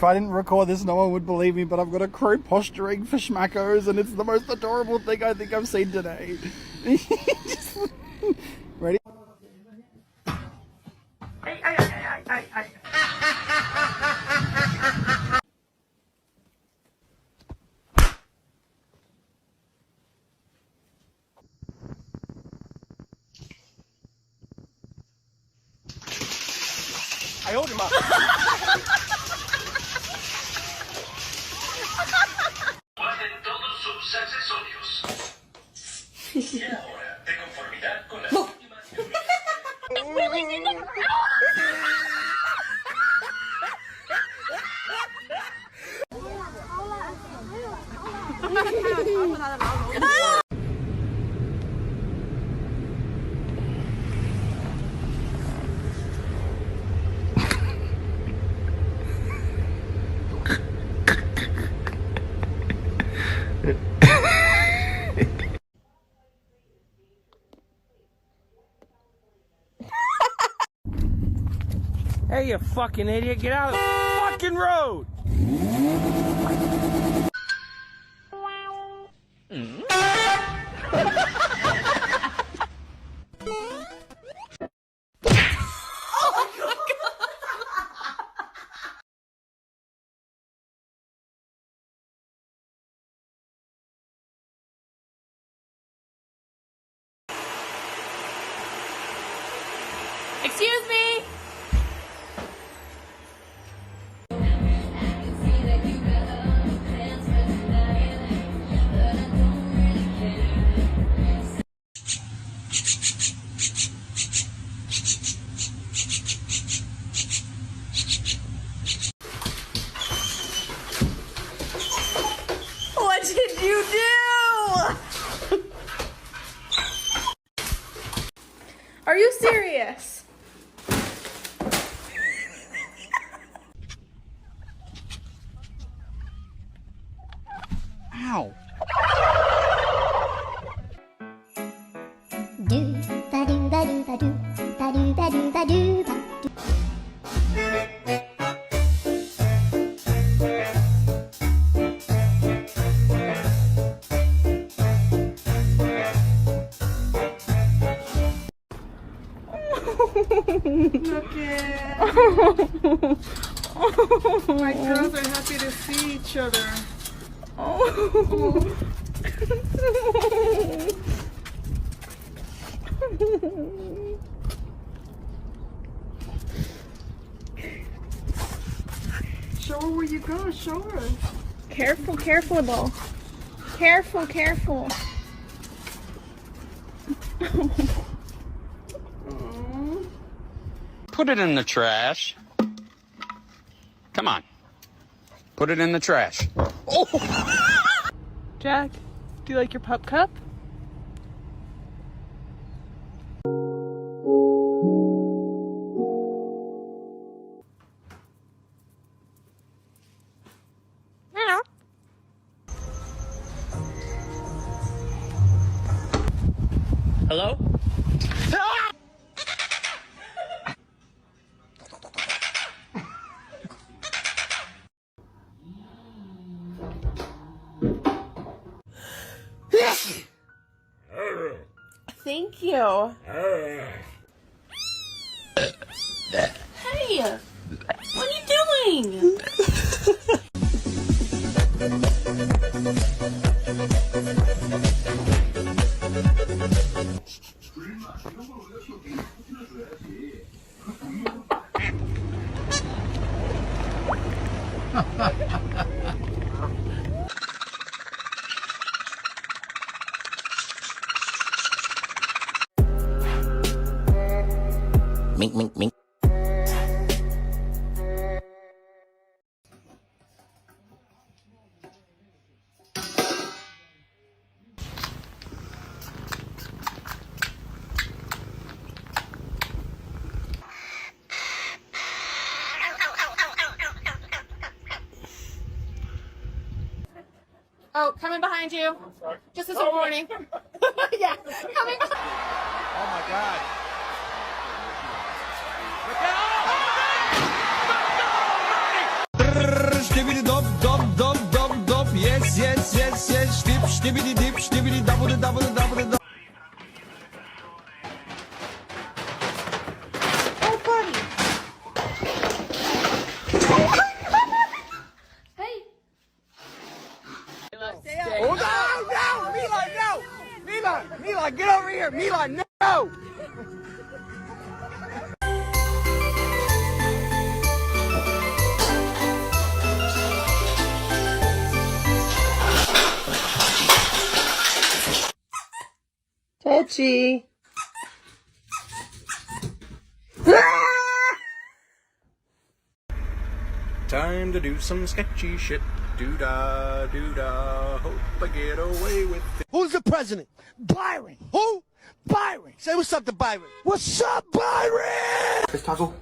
I didn't record this, no one would believe me, but I've got a crew posturing for schmackos, and it's the most adorable thing I think I've seen today. Ready? I hold him up. Guarden todos sus accesorios. Y ahora, de conformidad con las últimas Hey, you fucking idiot, get out of the fucking road! Excuse me! What did you do? Are you serious? Ow. Do ba do ba do ba do ba do ba do ba do ba. Look it. My girls are happy to see each other. Show her where you go. Show her. Careful, careful though. Careful, careful. Put it in the trash. Come on. Put it in the trash. Oh! Jack, do you like your pup cup? Hello? Thank you. Hey, what are you doing? Mink, mink, mink. Oh, coming behind you. Just as a warning. Yeah, coming behind. Oh my God. Look out! stibbity dop, dop, dop, dop, dop. Yes, yes, yes, yes. Dip, stibbity dip, stibbity double, double, double, double. Oh, buddy. Hey. Oh, no, no! Mila, no! Mila, Mila, get over here! Mila, no! Touchy. Time to do some sketchy shit. Doo-dah, doo-dah. Hope I get away with it. Who's the president? Byron. Who? Byron. Say what's up to Byron. What's up, Byron? Let's tussle.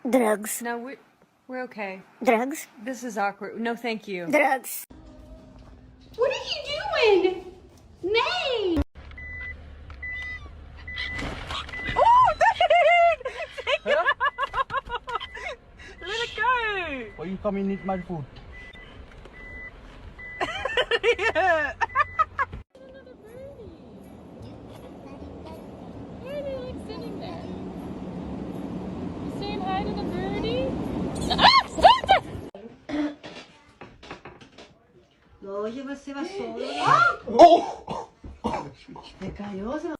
Drugs. No, we're okay. Drugs. This is awkward. No, thank you. Drugs. What are you doing? May. Oh, take it! Let it go! Why you come and eat my food? Yeah. Hoje você vai só. É carinhoso?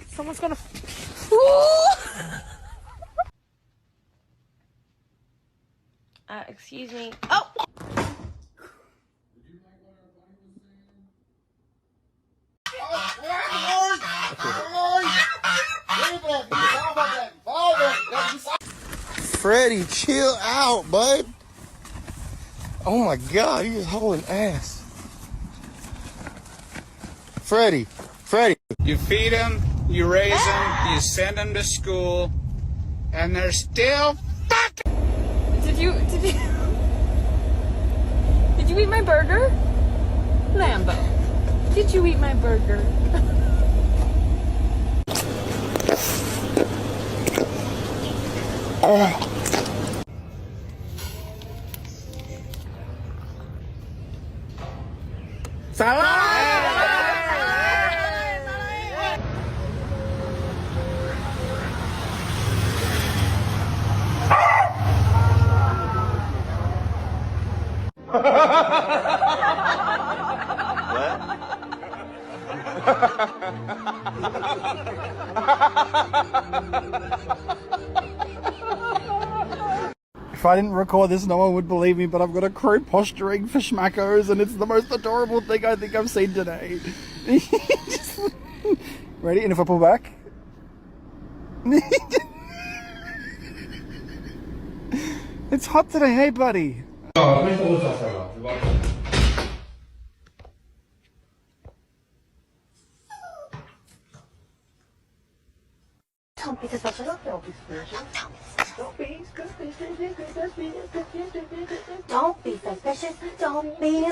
Someone's gonna. Excuse me. Oh! Freddie, chill out, bud. Oh my God, you're hauling ass. Freddie. You feed them, you raise them, you send them to school, and they're still fucking. Did you eat my burger? Lambo. Did you eat my burger? If I didn't record this, no one would believe me, but I've got a crew posturing for schmackos, and it's the most adorable thing I think I've seen today. Ready? And if I pull back? It's hot today, hey buddy. Don't be suspicious. Don't be suspicious. Don't be suspicious. Don't be suspicious. Don't be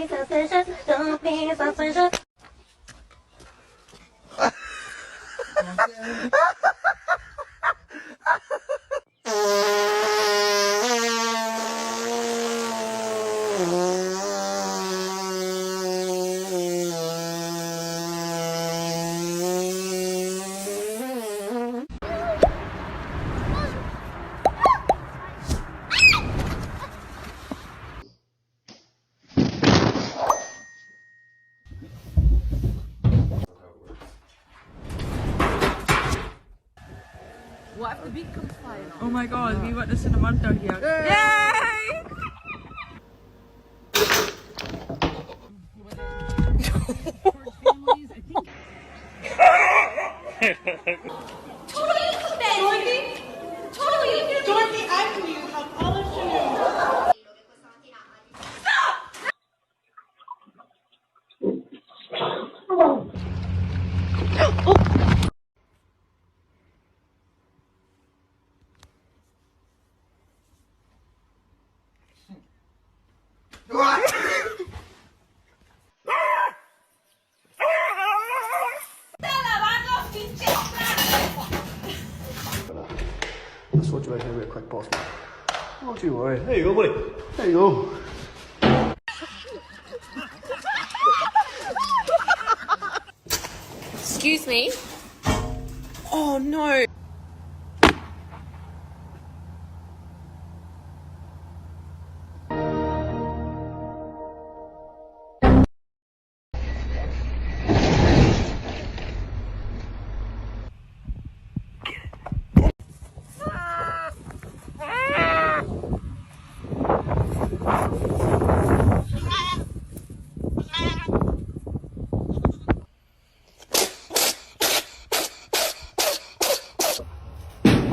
suspicious. Don't be suspicious. What if the beat comes flying on? Oh my god, we went to cinema down here. Yay! Dorothy, I knew you. How polished are you? I thought you were going to be a quick boss. Don't you worry. There you go, buddy. There you go. Excuse me. Oh no.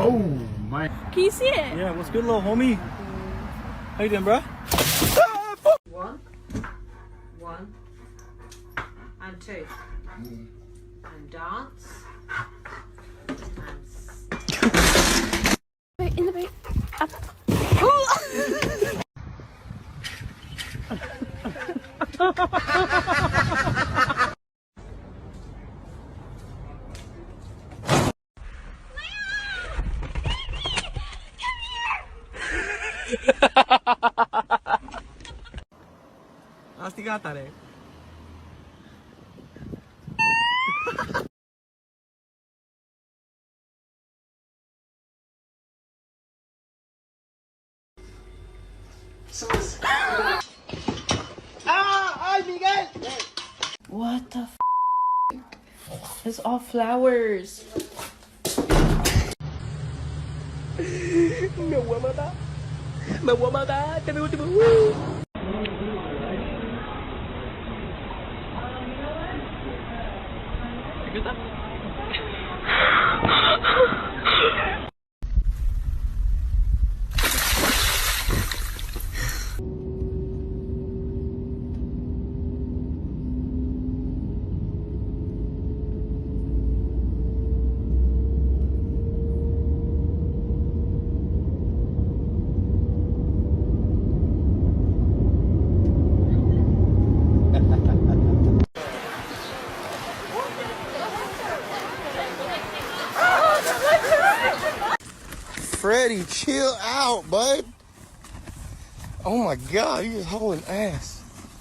Oh my. Can you see it? Yeah, what's good, little homie? How you doing, bro? One, and two, and dance, and In the boat. Up. Astigata, eh. What the f? It's all flowers. Me voy a matar. Me voy a matar. Te veo, te veo. Freddie, chill out, bud. Oh my God, you're just hauling ass.